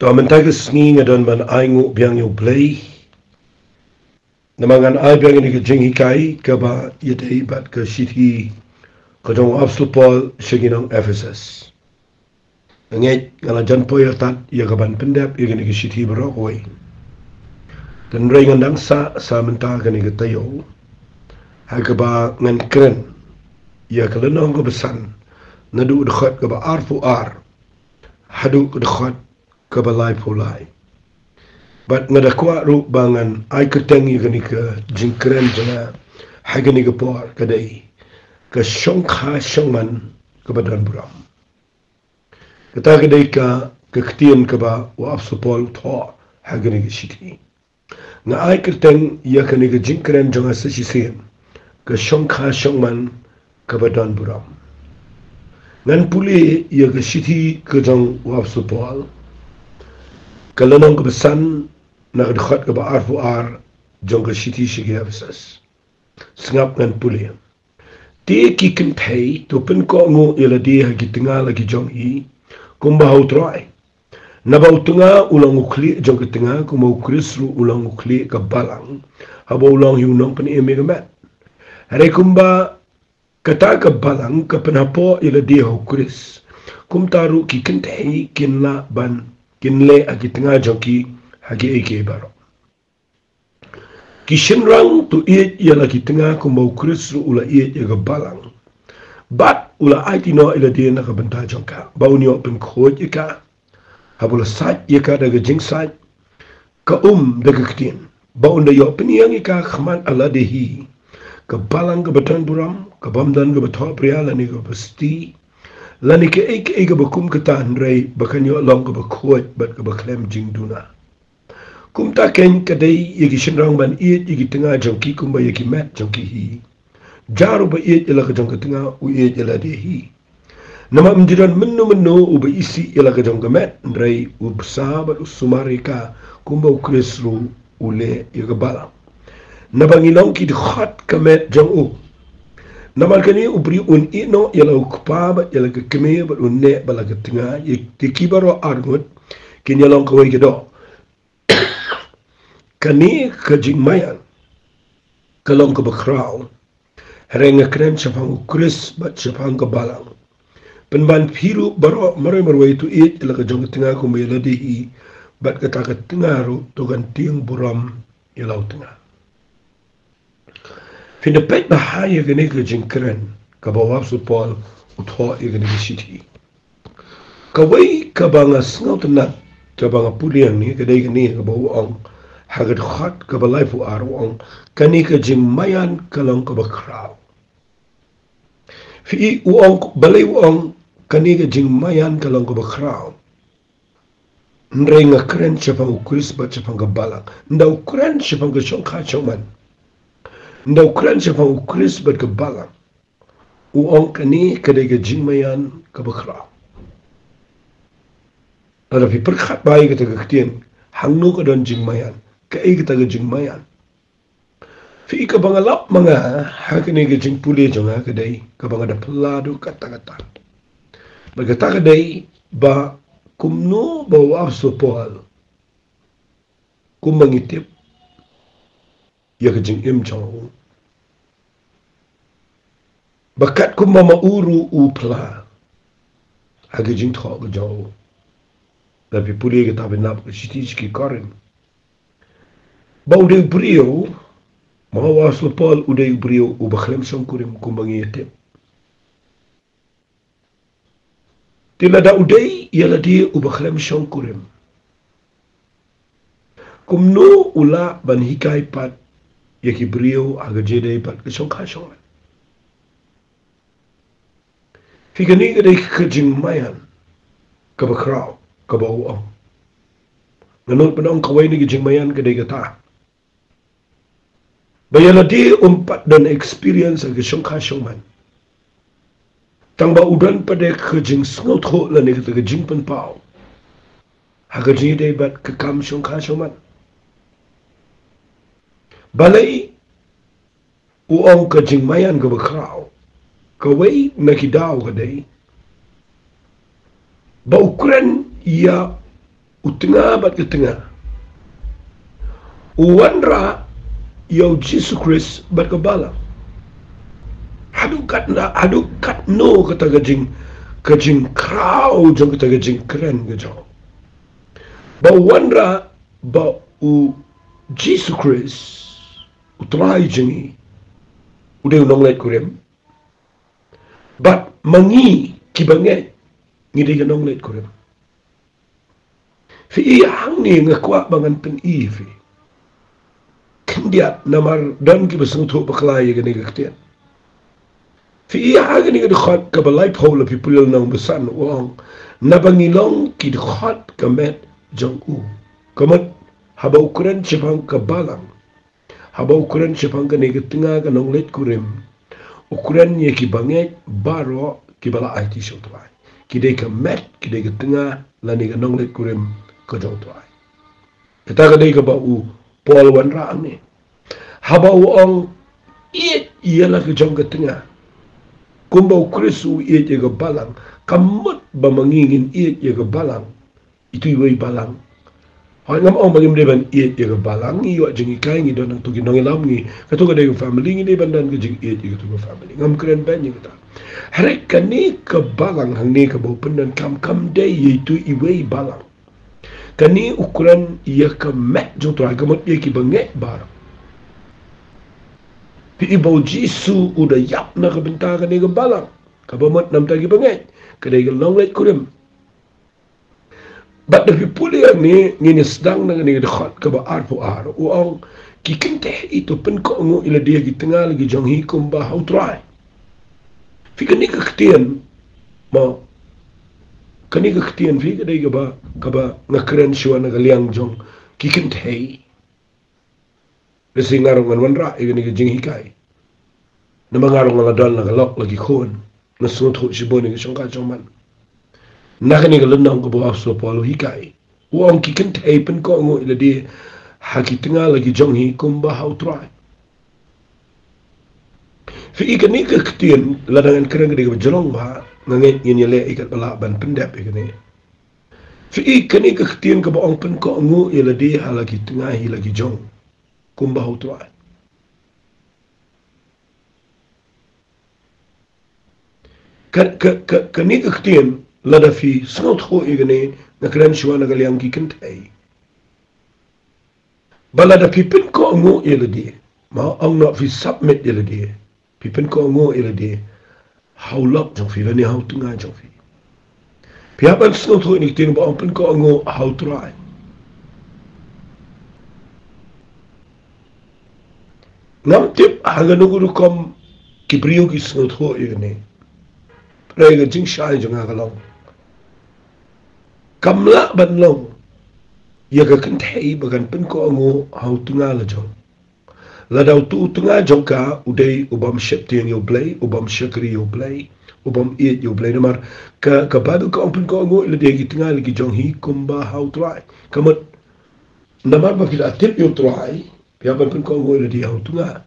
Mentag sngi ngadon man aingu biang yu play. Namangan ai biang ini ke jing hikai ke ba yedei bat ke shiti kadong Apostle Paul shaginong Ephesus. Nget ngalajan po yatat ya kaban pendap ya gani ke shiti barokoi. Dan ray ngandang sa mentag gani ke tayo. Hai ke ba ngan keren ya kalenong ke besan nadu dekat ke ba arfu ar. Hadu ke dekat ke ba lai pu lai. But ngadakwa ru bangan ai ketengi gani ke jingkren jana hai gani ke por kadai ke shongkha shongman ke badan buram kata kadai ka ketien ke ba wa Apostol tho hai gani ke shiti nga ai keteng ya gani ke jingkren jana sesisem ke shongkha shongman ke badan buram ngan puli ya ke shiti ke jang wa Apostol kalanong ke besan na dekat ke ba arfu ar jong ke shiti shigi Ephesus sengap ngan puli ti ki ken thei to pen ko ngo ila di ha gi tinga lagi jong hi kumba hau troi na ba utunga ulang ukli jong ke tinga kuma ukrisru ulang ukli ke balang haba ulang yu nong pen eme ke mat hare kumba kata ke balang ke penapo ila di ha ukris kum taru ki ken thei kin la ban kin le agi tinga jong ki hagi eke baro kishin rang tu iet ya lagi tengah ku mau krisru ula iet ya balang bat ula aiti no ila dia na ka benta jongka bau ni pen khoj ika habula sat ya ka daga jing sat ka daga ktien bau nda yo pen yang ika khman ala dehi ka balang ka batan buram ka bamdan ka batho priya lani ka pasti lani ke ek bakum ka tan rei bakanyo long ka bakhoj bat ka baklem jing duna kumta ken kadai yegi shinrang ban iet yegi tengah jongki kumba yegi mat jongki hi jaru ba iet ila ka jongka tengah u iet ila de hi nama mjiran menu u ba isi ila ka jongka mat ndrai u sabat u sumarika kumba u kresru ule yega balang naba ngilong ki khot ka mat jong u nama kani u bri un ino ila u kpaba ila ka keme ba un ne bala ka tengah yek tikibaro arngut kin yalong ka wei do kani kajing mayan kalong ka bakraw herenga kren chapang ukris bat chapang ka balang penban piru baro maray marway tu it ila ka jong tinga ko may ladihi bat ka tingaru to gantiang buram ilaw tinga pinapet bahaya gani ka jing kren ka bawap su Paul utho igani ka shiti kaway ka banga sngaw tanat ka banga puliang ni kaday gani ka bawang hagad khat ka balai fu arwang kani ka jing mayan kalong ka bakraw fi uong balay uong kani ka jing mayan kalong ka bakraw ndre nga kren chapang ukris ba chapang ka balang ndaw kren chapang ka shongkha chongman ndaw kren chapang ukris ba ka balang uong kani kadai ka jing mayan ka bakraw ada fi perkhat bai ka ktien hangnu ka don jing mayan kai kita gajing mayan fi ka bangalap mga hakini gajing puli jonga kadai ka bangada peladu kata-kata bagata kadai ba kumno ba wapso Paul kumangitip ya gajing imjong bakat kumma mauru upla hagajing tho gajaw tapi puli kita benap sitiki korin ba uday brio mga waslo Paul uday brio u bakhlem song kurim kumbangi yatip tilada uday yaladi u bakhlem song kurim kumno ula ban hikay pat yaki brio aga jeday pat kasong kasong figani gaday kajing mayan kabakraw kabawang nanot panong kaway ni kajing mayan gaday gata bayala di umpat dan experience ang kasyong man. Tang ba udan pa de kajing sngot ho la ni kajing panpaw. Hagajing de bat kakam syong man. Balay uong kajing mayan ka bakraw. Kaway nakidaw ka day. Ba ukran iya utengah bat ke tengah. Uwanra yau Jesus Christ bat ke balang. Adu kat no kata gajing krau jong kata gajing keren gajong. Ba wanra ba u Jesus Christ utrai jengi udah unong let kurem. Bat mangi kibanget ngide ganong let kurem. Fi hang ni ngakwa bangan pen i fi. Kendiat namar dan ki besung tu baklai gani gaktian. Fi hang ni gadkhot ka balai phol pi pulil nang besan wong nabangilong ki dkhot kamet jong u. Kamat haba ukuran sepang ka balang. Haba ukuran sepang ka negatengah ka nong let kurem. Ukuran ye ki banget baro ki bala IT show tuai. Kidai ka met kidai ka tengah lani ka nong let kurem ka jong tuai. Kita ka dai ka ba u Paul wan ra ni. Haba u ong it ialah ka jong ka tengah. Kumba ukrisu it ye ka balang. Kamut ba mangingin it ye ka balang. Itu iwai balang. Hai ngam ong bagim deban it ye ka balang ni yo jengi kai ngi don tu gi nong lam ngi ka tu ka dai family ngi deban dan ka jing it ye ka tu family ngam keren ban ni ka. Harek ka ni ka balang hang ni ka bo pendan kam dai ye tu iwai balang. Kani ukuran ia ka mat jong tu ka mot ye ki banget bar. Pi ibo Jisu udah yap na ka bentar ka ni ka balang. Ka bomot nam ta ki banget. Ka dai ka long let kurem. But the people yang ni sedang dengan ni dekat ke baar puar. Uang kikinteh itu pen ko ngu ila dia di tengah lagi jong hi kumba how try. Fikir ni keketian mau kani keketian fikir dai ke ba ngakeren shua na galiang jong kikinteh. Resi ngarong ngan ra ini ke jing hikai. Nama ngarong ngaladal na galok lagi kon. Nasunod ho si boni ke songka jongman. Nakani ka lenang ko bawa so polo hikai. Uang kikin teipen ko ngo ila di haki tengah lagi jong hi kumba how try. Fi ikan ni keketian ladangan kerang kedi ka jelong ba ngangit yin yale ikat bala ban pendap ikan ni. Fi ikan ni keketian ka baong pen ko ngo ila di halagi tengah hi lagi jong kumba how try. Kani keketian lada fi sangat ho igane na kran shwa na galiang ki kentai balada pipin ko ngo eladi ma ang na fi submit eladi pipin ko ngo eladi how lok jong fi ni how tunga jong fi piapan sangat ho ni tin ba pin ko ngo how try ngam tip haga nuguru kom kibriyo ki sangat ho igane prega jing shai jong agalong kamla ban long ya ka kentai bagan pen ko ngo hau tunga la jong la dau tu tunga jong ka udai ubam shep tiang yo blay ubam shakri yo blay ubam it yo blay namar ka badu ka pen ko ngo la de gi tunga lagi jong hi kumba hau try kamat namar ba kila tip yo try ya ban pen ko ngo la di hau tunga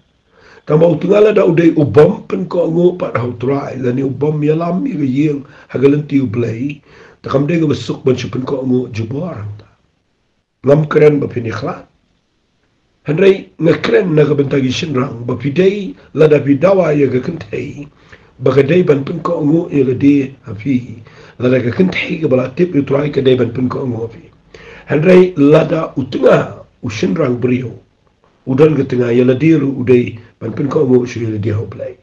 tamau tunga la dau udai ubam pen ko ngo pat hau try la ni ubam yalam i ga yeng hagalanti yo blay takam dega besuk banchupin ko ngo jubarang ta ngam keren ba pinikhla handrai ngakren na kabentagi shinrang ba pidei lada pidawa ya ga kentei ba kadai ban pin ko ngo ya de afi lada ga kentei ga bala tip utrai ka dai ban pin ko ngo afi handrai lada utunga ushinrang brio udan ga tinga ya ladiru udai ban pin ko ngo shi ya de hoplay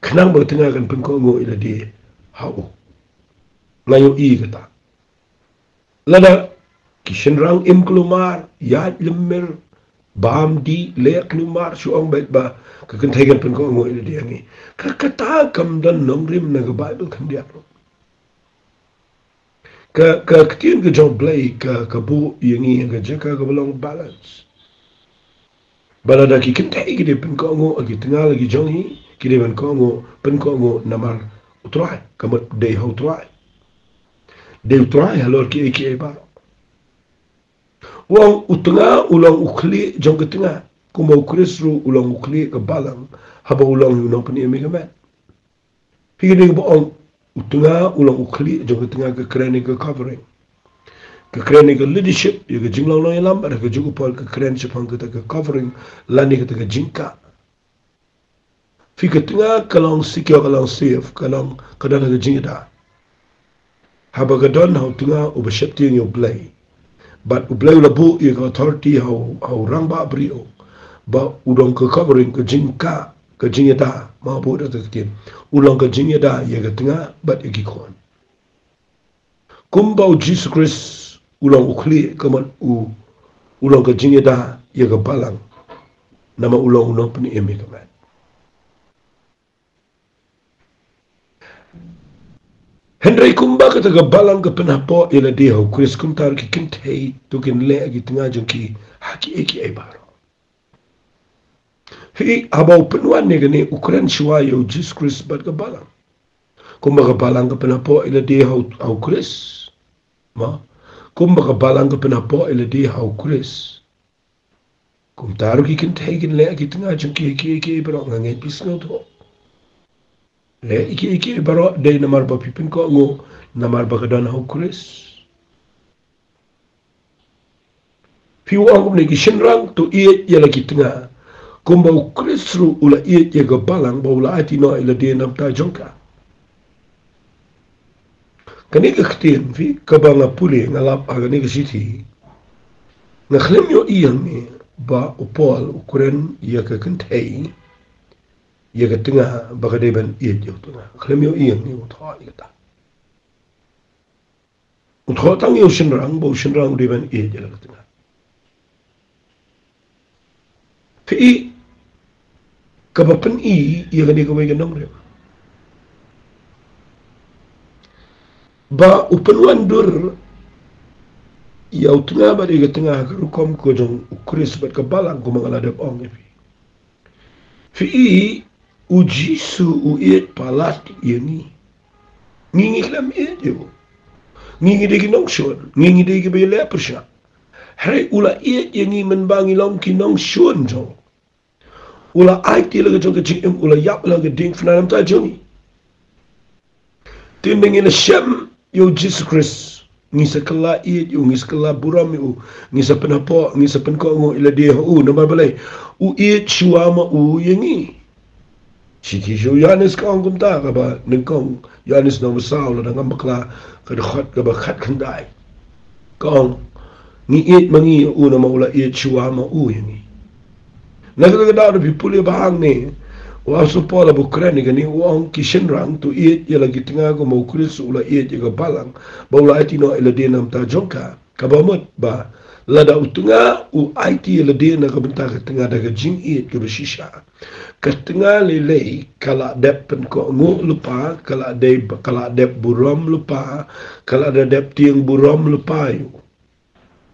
khnang ba tinga kan pin ko ngo ila de hau ngayo i kata lada kishin rang im klumar yad lemmer bam di lek numar suang bait ba ka kentegan pen ko ngo ila dia ngi ka kata kam dan nong rim na ga bible kan dia ka ktien ga jong blay ka bu yangi ga jaka ga belong balance balada ki kentegi de pen ko ngo agi tengah lagi jong hi ki de pen ko ngo namar utrai kamat de ho utrai de utrai halor ki ba wang utunga ulang ukli jong ke tengah kuma ukrisru ulang ukli ke balang haba ulang yunong pani emi kemet pikir ni boong utunga ulang ukli jong ke tengah ke kerani ke covering kekeren ni ke leadership ya ke jinglang long lam ada ke juga pol kekeren sepang kita ke covering lani kita ke jingka fi ke tengah kalong secure kalong safe kalong kadang ke jingda haba ke don hau tengah ubashapti yang play but ublay labu ya ke authority hau rang ba brio ba udong ke covering ke jingka ke jingda ma bu da ke ulang ke jingda ya ke tengah but ikikon kumbau Jesus Christ ulang ukli kaman ulang ke jingda ya ke balang nama ulang peni emi kaman Henry kumba kata ke balang ke penapo ila dia hu Chris kumtar ki kintei tu kin le agi tengah jengki haki eki ai baro hi abau penuan ni gani ukuran shua yo Jesus Chris bat ke balang kumba ke balang ke penapo ila dia hu Chris ma kumba ke balang ke penapo ila dia hu Chris kumtar ki kintei kin le agi tengah jengki haki eki ai baro ngangai pisngo tu le iki baro day namar ba pipin ko ngo namar ba kadan ho Chris piu ang ni kishinrang to iet ya lagi tengah kumba Chris ru ula iet ya ga balang ba ula ati no ila de nam ta jongka kani ka ktien fi ka ba nga puli nga lap aga ni siti nga khlem yo iyang ni ba upol ukuren ya ka kentei ya ke tengah bagade ban iet yo tengah khlem yo iyang ni utha ikata utha tang yo shinrang de ban iet ya ke tengah fi ka ba pen i ya ke ni ko ga nong re ba upen wandur ya tengah ba de ke tengah ka rukom ko jong ukris bat ka balang ko mangaladap ong fi uji su uiet palat yani ngingi klam iet yo ngingi de kinong shon ngingi de ke bele persha hari ula iet yani menbangi long kinong shon jo ula ai ti la jong ke jing ula yap la ke ding fnam ta joni timbing in a sham yo Jesus Christ ngi sekala iet yo ngi sekala buram yo ngi sepenapo ngi sepenko ngo ila de ho nama balai u iet shuama u yani Siki shu Yanis ka ang kumta ka ba nagkong Yanis na wasaw la nang bakla ka dakhat ka ba khat kanday kong ni it mangi una maula it shuwa ma u yani nagagadaw na pipuli bahang ni wa su pola bukrani gani uang kishinrang tu it ya lagi tengah ko mau kulis ula it ya ka balang baula iti no ila dinam ta jongka ka ba mot ba lada utunga u IT la dina ka benta ka tengah daga jing it ka beshisha ka tengah lelei kala dep pen ko ngu lupa kala dep buram lupa kala ada dep tiang buram lupa yu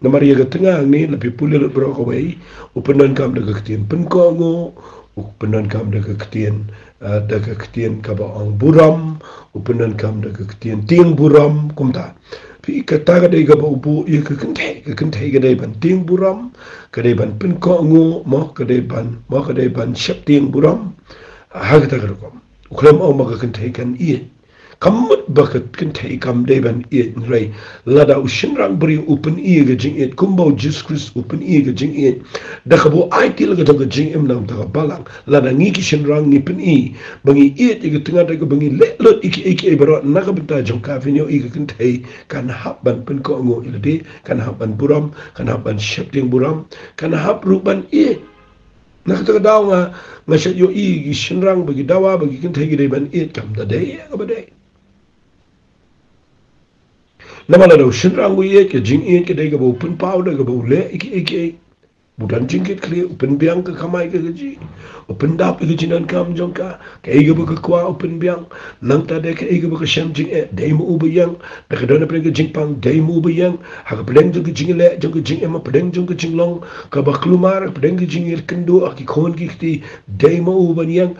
namari ka tengah ni lebih pulih lebro ka wei upenan kam daga ketien pen ko ngu upenan kam daga ketien ka ba ang buram upenan kam daga ketien tiang buram kumta pi kata ka dai ga ba ubu ya ka kentai ka dai ban ting buram ka dai ban pin ko ngu mo ka dai ban shap ting buram ha ka ta ka kom ukram au ma ka kentai kan i kamut ba ka kentai kam dai ban i rai lada ushinrang bri open i ga jing it kumbo Jesus Christ open i ga jing it da ka bo ai til ga ga jing em nam ta ka balang lada ngi ki shinrang ni pin i bangi i ga tinga da ga bangi le lot iki baro na ka bita jong ka finyo i ga kentai kan hab ban pin ko ngo ilade kan hab ban buram kan hab ban shapting buram kan hab ruban i na ka daw nga shat yo i gi shinrang bagi dawa bagi kentai gi dai ban i kam da dai ga ba dai namala daw shinrang gu i ke jing i ke dai ga bo pin pau da ga bo le iki budan jingkit kli open biang ke kamai ke gaji open dap ke jinan kam jongka ke ega ba kwa open biang nang ta de ke ega ba sham jing dai mu ubiyang da ka dona pre ke jingpang dai mu ubiyang ha ka pedeng jong ke jingle jong ke jing ema pedeng jong ke jinglong ka ba klumar pedeng ke jingir kendo aki khon ki ti dai mu ubiyang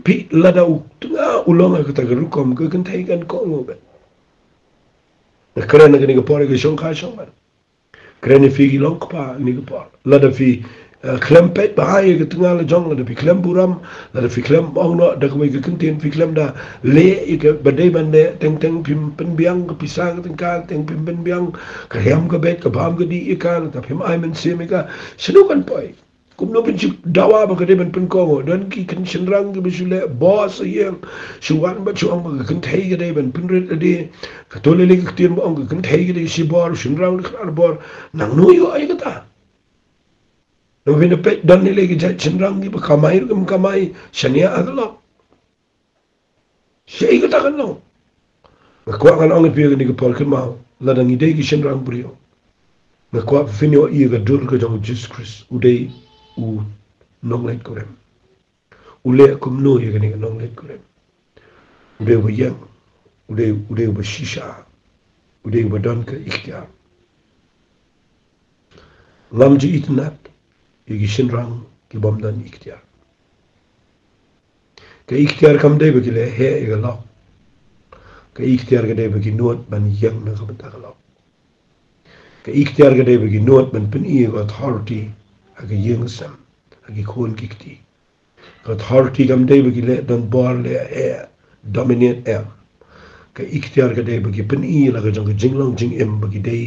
pi lada tunga ulong ka ta rukom ke kan thai kan ko ngo ba da kara na ke ni ko pore ke shong kha shong ba kreni fi long pa ni ko lada fi klem pet bahaya ke tengah la jong la fi klem buram la fi klem ong no da ko ke kenten fi klem da le ke badai bande teng teng pim pen biang ke pisang teng kan teng pim pen biang ke hem ke bet ke bam ke di ikan ta pim ai men se me ka senu kan poi kum no pinchi dawa ba ke de ben pen ko dan ki kan shenrang ke bisule boss yang shuan ba chuang ba kan thai ke de ben pen ret de ka to le le ke tin ba ong kan thai ke de si bor shenrang ke bor nang no yo ai ka ta no vin pe dan ni le ke shenrang ki ba kamai kum kamai shania adlo sei ka ta kan no ko kan ong pe ni ke por ke ma la dang ide ki shenrang brio na ko finio i ga dur ka jong Jesus Christ udei u nong let korem ule kum no ye ni nong let korem udei bu yang udei bu shisha udei bu don ka ikhtiar lam ji itnat ye shenrang ki bom dan ikhtiar ka ikhtiar kam dei bu ki le he ye ga lo ka ikhtiar ga dei bu ki not ban yang na ka ta lo ka ikhtiar ga dei bu ki not ban pen i authority aga yang sam agi khon kikti ka authority kam dei bu ki le don bor le e dominate em ka ikhtiar ga dei bu ki pen i la ga jong jinglong jing em bu ki dei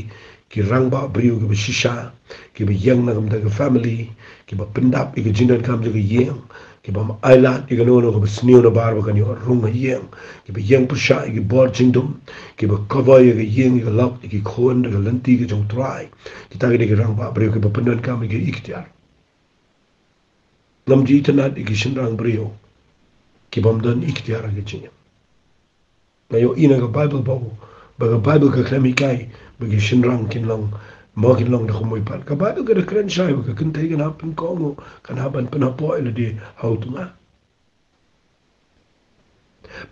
ki rang ba briu ki shisha ki ba yang na kam da family ki ba pendap ki jinan kam ga yang ki ba island ki no no ko snio na bar ba kan yo rung yang ki ba yang pusha ki bor jingdom ki ba cover ki yang ki lak ki khon da lanti ki jong try ki ta ki rang ba briu ki ba pendan kam ki ikhtiar lam ji tanat ki shinrang briu ki bam dan ikhtiar ki jing na yo ina ga bible ba ga bible ka klami kai ba ki shinrang kin long mo kin long da ko moy pan ka bible ga kren shai ba kan tai ga pen ko ngo kan haban pen po ile di how to nga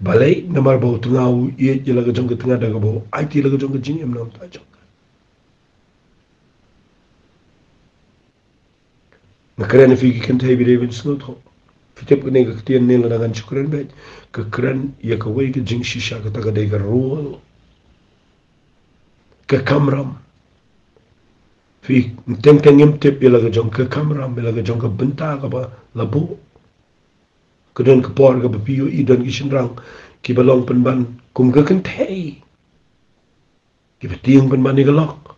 balai namar ba tu nga u ye je la ga jong ga tanga da ga bo ai ti la ga jong ga jing em nam ta jong na kren fi ki kan tai bi de bin snot ho fitep ne ga tien ne la gan chukren be ka kren ye ka wei ga jing shisha ka ta ga de ga rol ka kamram fi teng yem tep ila ga jong ka kamram ila ga jong ka benta ka ba labu ka don ka por ga ba piyo i don ki shinrang ki ba long pen ban kum ga kan thei ki ba tieng pen ban ni ga lok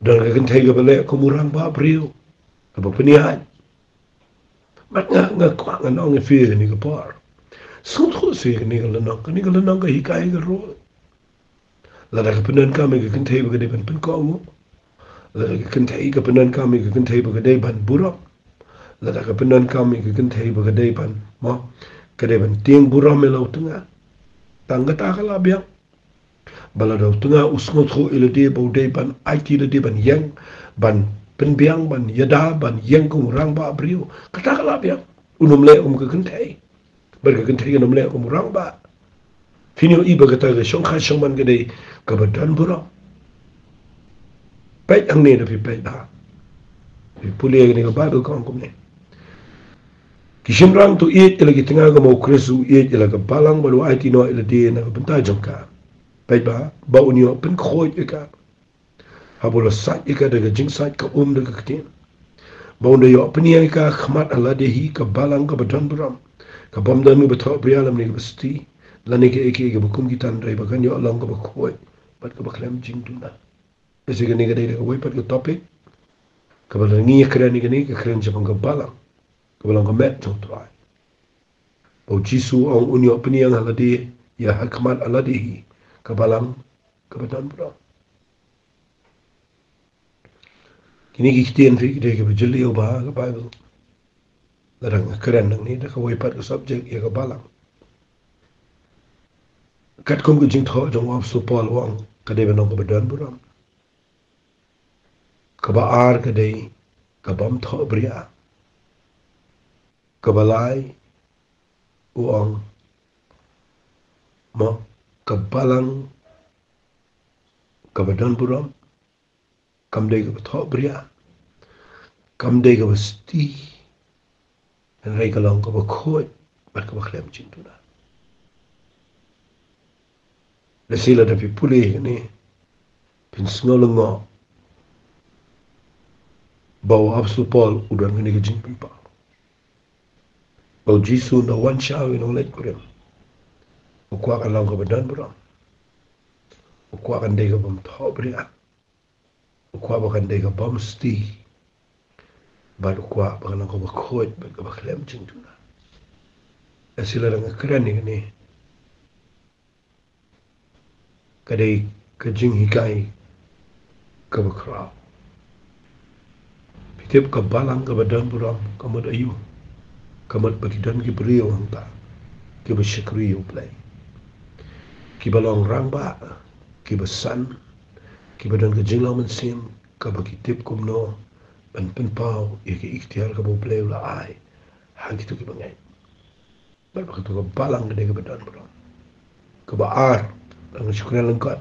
don ga kan thei ga ba le ko murang ba brio ka ba peni hai mat nga kwa nga no nga fi ni ga por sun khu se ni ga la no ga hi kai ga ro la da ka penan ka me ga kan thei ba ga de pen ko ngo la da ka kan thei ga penan ka me ga kan thei ba ga de ban buro la da ka penan ka me ga kan thei ba ga de ban mo ka de ban tieng buro me lo tunga tanga ta ka la bia bala do tunga usngot khu ile de bo de ban ai ti de ban yang ban pen biang ban yada ban yang ko rang ba brio ka ta ka la bia unum le ka kan thei ber ga kan thei ga num le rang ba finio i ba ga ta ga shong kha shong ban ga de ka ba dan buro pet ang ne da fi pet da fi puli ni ga ba do kon kum ne kishimrang tu it ila ki tinga ga mo krisu it ila ga balang balu ai ti no ila de na ga benta jong ka pet ba unio pen khoi ka habula sat ka da ga jing sat ka da ga ktin ba unda yo penia ka khmat ala de hi ka balang ka badan buram ka bam da mi ba tho brialam ni ga sti la ne ke eke ga bukum ki tan dai ba kan yo lang ka ba khoi pat ka ba khlem jing tu na ese ga ni ga dai ga wai pat ka topic ka ba ngi kra ni ga ni ka kren jabang ka balang ka balang ka met jong trai ba jisu ong unyo penia ala de ya hakmat ala de hi ka balang ka badan buram kini ki kiten fi de ke bajli o ba ga bible larang keren nang ni da ka wai pat ka subject ya ka balang kat kom ku jing tho jong of so paul wang ka de no ka badan buram ka ba ar ka de ka bam tho bria ka balai uang mo ka balang ka badan buram kam de ka tho bria kam de ka sti rai ka long ka ba khoi bat ka ba khlem chin tu na le sila da pi puli ni pin snolo ngo Bau Apostol Paul udah ngene ke jing pempa. Bau Jisu na wan shaw inong leit kurem. Ukwa kan lang ka badan bro. Ukwa kan dega bam tho bria. Ukwa ba kan dega bam sti. Bad ukwa ba kan lang ka ba khoi ba ka ba klem jing tuna. Asila lang keren ni. Kadai ka jing hikai ka ba krao. Pitip ka balang ka badan bro kamad ayu. Kamad bagidan ki brio hangta. Ki ba shakriyo play. Ki ba long rang ba. Ki ba san. Ki ba dan ka jing lang man sim. Ka ba ki tip kum no. Ban pen pau. Ia ki ikhtiar ka ba play ula ai. Hang itu ki ba ngay. Ba ka tu ka balang ka dega badan bro. Ka ba ar. Lang syukran lengkat.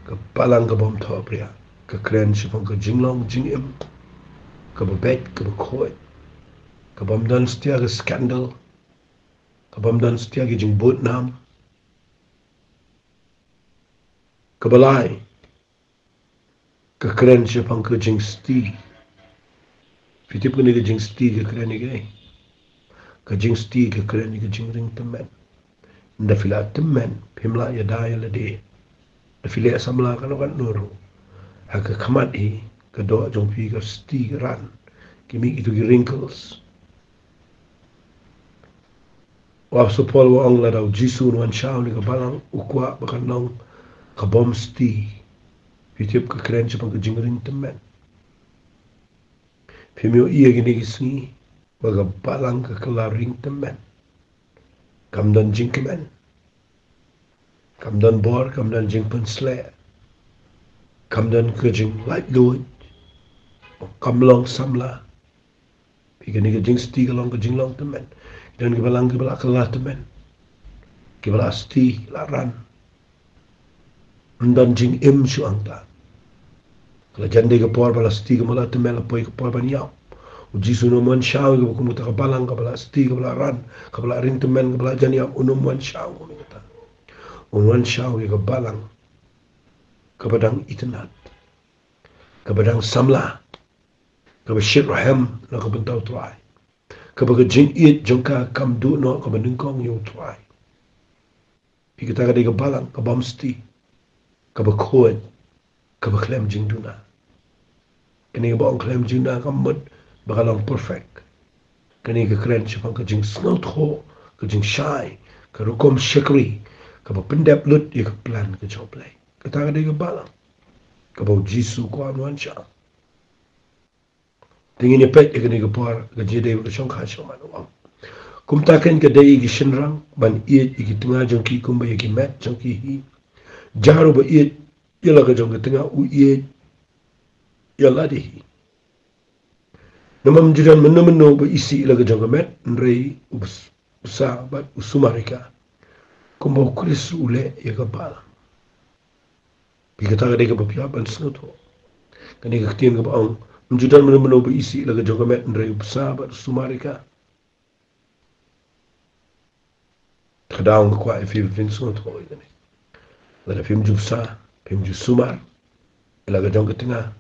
Ka balang ka bom thaw pria. Ka kren sipang ka jing long jing im. Ka ba bet ka ba khoi. Ka bam dan setia ka skandal. Ka bam dan setia ka jing bot nam. Ka balai. Ka kren sipang ka jing sti. Fitip ka ni ka jing sti ka kren ni ka. Ka jing sti ka kren ni ka jing ring temen. Nda fila temen. Pimla ya daya la de. Nda fila samla kan kan nuru. Haka kamat hi. Ka doa jong pi ka sti ka ran. Kimi itu ki wrinkles. Wapso Paul wa ang ladaw Jisu nuan siyaw ni ka balang ukwa bakan nang ka bom sti. Fitip ka kren siya pang ka jing ring temen. Pimyo iya gini kisngi. Baga balang ka kalaring temen. Kamdan jing kemen. Kamdan bor, kamdan jing pensle. Kamdan ka jing light luit. Kamlong samla. Pika ni ka jing sti kalong ka jing long temen. Dan ka balang ka bala kalah temen. Ka bala sti laran. Ndan jing im su angta. Kala jande ka por bala sti ka mala temen apoy ka por banyaw. Jisu no man shaw ka kumuta ka balang ka bala sti ka bala ran. Ka bala ring temen ka bala janyam unum man shaw. Unwan shaw ka balang. Ka badang itinat. Ka badang samla. Ka ba shit rahem na ka bantaw tuay. Ka ba ka jing it jong ka kam du no ka ba ningkong yung tuay. Pikita ka di ka balang ka bamsti. Ka ba kuwad. Ka ba klem jing du na. Kani ka ba ang klem jing na ka mud. Baka lang perfect. Kani ka kren siya pang ka jing snot ho. Ka jing shy. Ka rukom shikri. Ka ba pendep lut. Ya ka plan ka joblay. Kata ka di ka balang. Ka ba Jisu ko anuan siya. Tingin niya pet. Ya ka di ka par. Ka jide ka siyang kasyo manuang. Kumtakan ka dayi ki shinrang. Ban iit. Iki tengah jong ki kumba. Iki met jong ki hi. Jaro ba iit. Yala ka jong ka tengah u iit. Yala di hi. Namam jiran menu-menu ba isi ilaga jong ka met. Nrei usa bat usumarika. Kumba kuris ule ya ka balang. Pikata ka di ka papiapan sinot ho. Kani ka katiyan ka ba ang menjudan menu-menu ba isi ilaga jong ka met. Nrei usa bat usumarika. Kadang ka kwa ifim sinot ho. Lada fim jubsa. Fim jusumar. Ilaga jong ka tinga.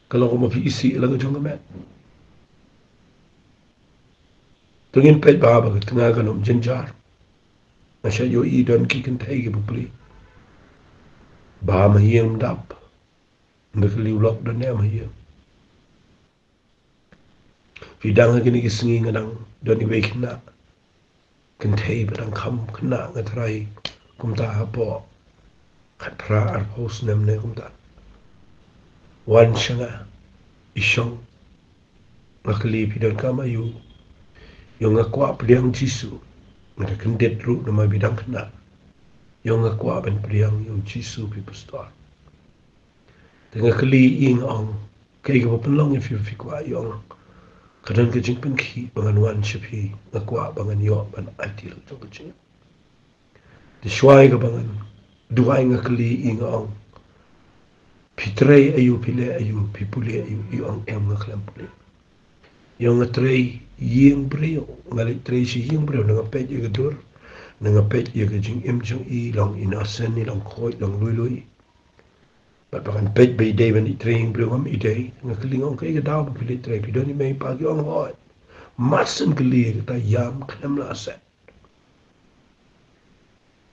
Kalau ko mapi isi ilaga jong ka met. Tungin pet baba ka tinga ka nom jenjar. Masya yo i don ki kentay ki bupli. Ba mahiyang dap. Nakaliwlok don niya mahiyang. Fidang ka kini kisingi nga nang don iwe kina. Kentay batang kam kena nga taray. Kumta hapo. Katra arpos namne kumta. Wan siya nga. Isyong. Nakalipi don kamayu. Yung akwa padiang Jisu. Nga kendet ru na may bidang kena. Yung akwa ben padiang yung Jisu pi pastor. Tengah kali ing ang. Kaya ka papanlong if you fikwa yung. Kadang ka jing pangki. Bangan wan siya pi. Akwa bangan yo. Ban atil. Tong ka jing. Disuay ka bangan. Duay nga kali ing ang. Pitray ayu pile ayu. Pipuli ayu. Yung em nga kalam puli. Yung nga tray. Ying brio, ngalik tracy ying brio, nangapet yung gadur, nangapet yung gajing im jong i, lang inasan ni lang koy, lang lui lui. Bahkan pej bay day ban itreng belum idai ngakling ong kai daw pilit tre pidoni may pagi ong hot masen kali kita yam knem la set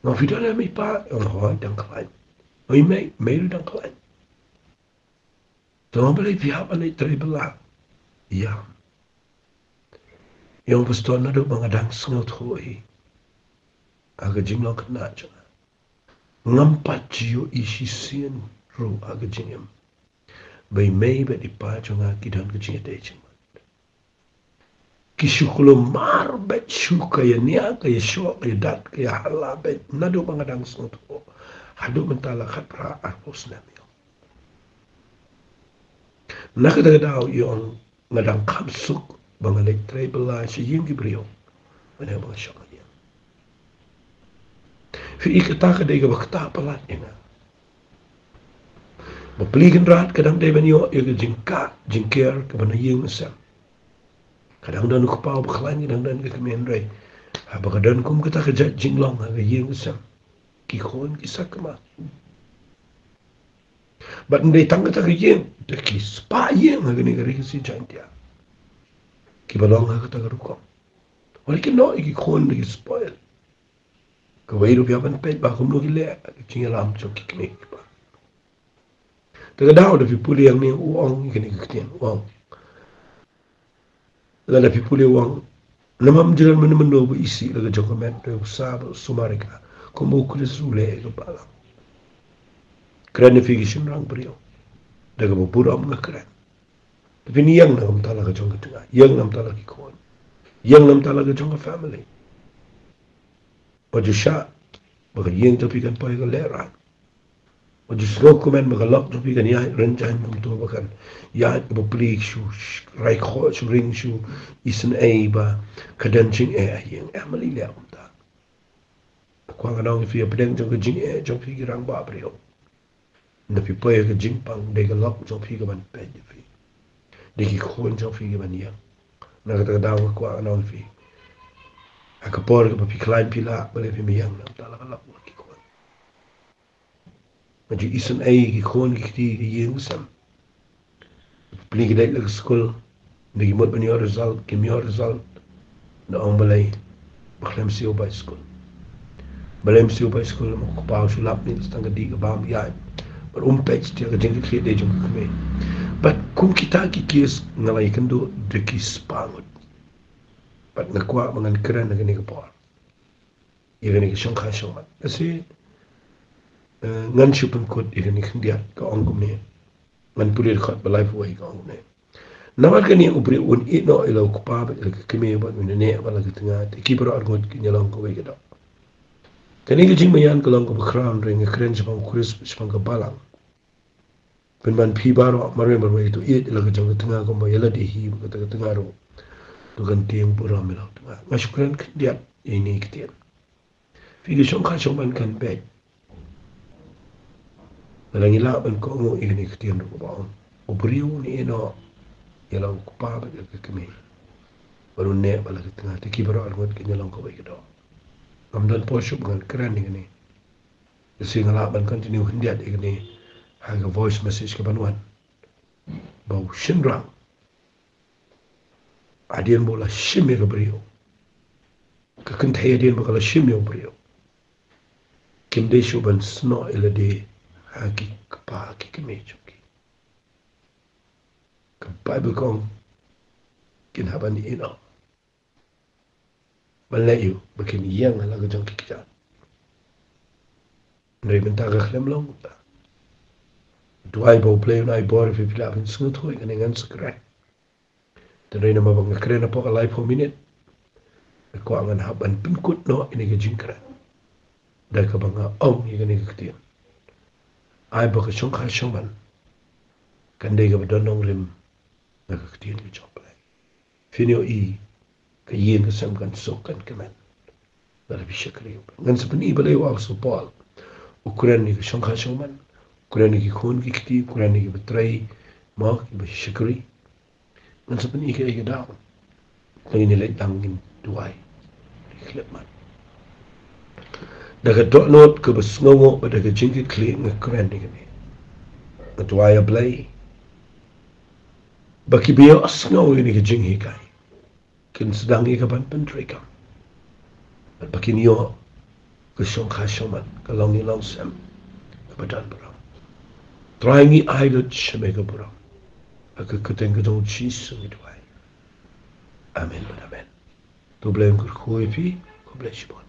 no pidoni may pa ong hot dang kalan oi may dang kalan to beli pihak ban tre bela yam yang pastor na do bangadang sngot hoi aga jimlo kena janga ngampat jiyo isi sien ru aga jingem bay may ba di pa janga kidan kecing ate jing kisukulo mar bet shuka ya nia kaya syok kaya dat kaya hala bet nado bangadang sngot ho hado mentala khatra arpos na miyo nakadaga daw yung ngadang kamsuk bangalek tre bela si ying gibriyo mana bang syok ya fi ikata kadai ga bakta palat ina bapeligan rat kadang dai banyo ya jingka jingker ke bana ying sam kadang dan ko pau baklan kadang dan ke kemen rai apa kadang kum kita kerja jinglong ga ying sam ki khon ki sakma bat ndai tang ta ke ying de ki spa ying ga ni ga si jantia ki balong ga ta ga ko wala ki no ki khon ki spoil ka wai ru ban pe ba kum lo ki le ki lam chok ki kne ba ta daw de pipuli yang ni uang ki ni ki uang la pipuli uang namam jalan men bu isi la jokomen de sab sumarika kumu krisule ga ba gratification rang brio daga bu buram ga kran tapi ni yang nam tala ga jong ga yang nam tala ki kon yang nam tala ga jong family Wajusha baga yeng tapi kan pai ga lera wajus ro komen baga lok tapi kan ya renjan mum to bakan ya bo plik shu rai kho shu ring shu isen ai ba kadan ching e yeng amali le umta kwa ga nong fi pedeng jong jing e jong fi girang ba brio na fi pai ga jing pang de ga lok jong fi ga ban pe de fi de ki khon jong fi ga ban yang na ga da kwa nong fi akapor ke papi klain pila boleh pi yang nam tala kalak ki kon maju isen ai ki kon ki ti ki yeng sam pli ki dai lag skul de mot ban yor result ki mi yor result na on balai bakhlem siu by school balem siu by school mo ko pa sulap ni stang di ka bam ya ber page ti ka jeng ki de jong ka me but kum kita ki kis ngalai kendo de ki spangot pat nakwa mangan keren na gani kapor ya gani ka syong kha syong mat kasi ngan syupun kod ya gani khendiat ka ongkum ni ngan pulir khat balai fuai ka ongkum ni namat gani ubri un ino ilo kupa ba ka kime ba min ne ba la ka tanga te ki bro argot ki nyalong ko wei ka kani ka jing mayan ka long ko crown ring ka kren chapang kuris chapang ka balang pen ban phi baro marwe marwe to it ila ka jang ka tanga ko ba yala de hi ka tanga ro tukan tiang pura milau tu. Masukkan dia ini ketian. Fikir syongkah syongban kan bed. Dalam ilah ban kau mau ini ketian tu bawa. Obriu ni eno ialah kupa bagi kami. Baru ne bala ketengah tiki baru argut kenyalang kau bagi dah. Amdan posyuk dengan keren ni. Jadi ngalah ban continue hendiat ini. Harga voice message ke banuan. Bau shinrang. Adian bola shimmy ga brio ka kan thay adian bola shimmy brio kim de shuban sno ila de haki kapa ki kime chuki ka bible kong kin haban ino balayu bakin yang ala ga jong kikja ndai menta ga khlem long ta duai bo play na bor fi pila bin snut hoy kan ngan skra Tenai nama bang keren apa kalai 4 minit. Aku angan haban pinkut no ini ke jingkran. Dah ke bang om ini ke ketian. Ai bak syong kha syongman. Kan dei ke badonong lim na ke ketian ke joplai. Finio I ke yin ke sam kan sokan kemen. Dah lebih syakri. Ngan sepeni balai wa supol. Ukuran ni ke syong kha syongman. Ukuran ni ke khon ke keti, ukuran ni ke betrai mak ke syakri. Ngan sebenarnya ika daw. Lagi nilai tangin duai. Diklip man. Daga dok not ke besngongo pada ke jingkit kli ngekeren ni kini. Atuaya play. Baki biyo asngaw ini kejing hikai. Kin sedang ikapan pentrika. At baki niyo kesyong kasyoman kalong nilang sem kebadan perang. Trying idol shemega perang. Aku keteng ketong Jesus itu ay. Amen. Amen. Tu blame kurkui pi, ku bless you.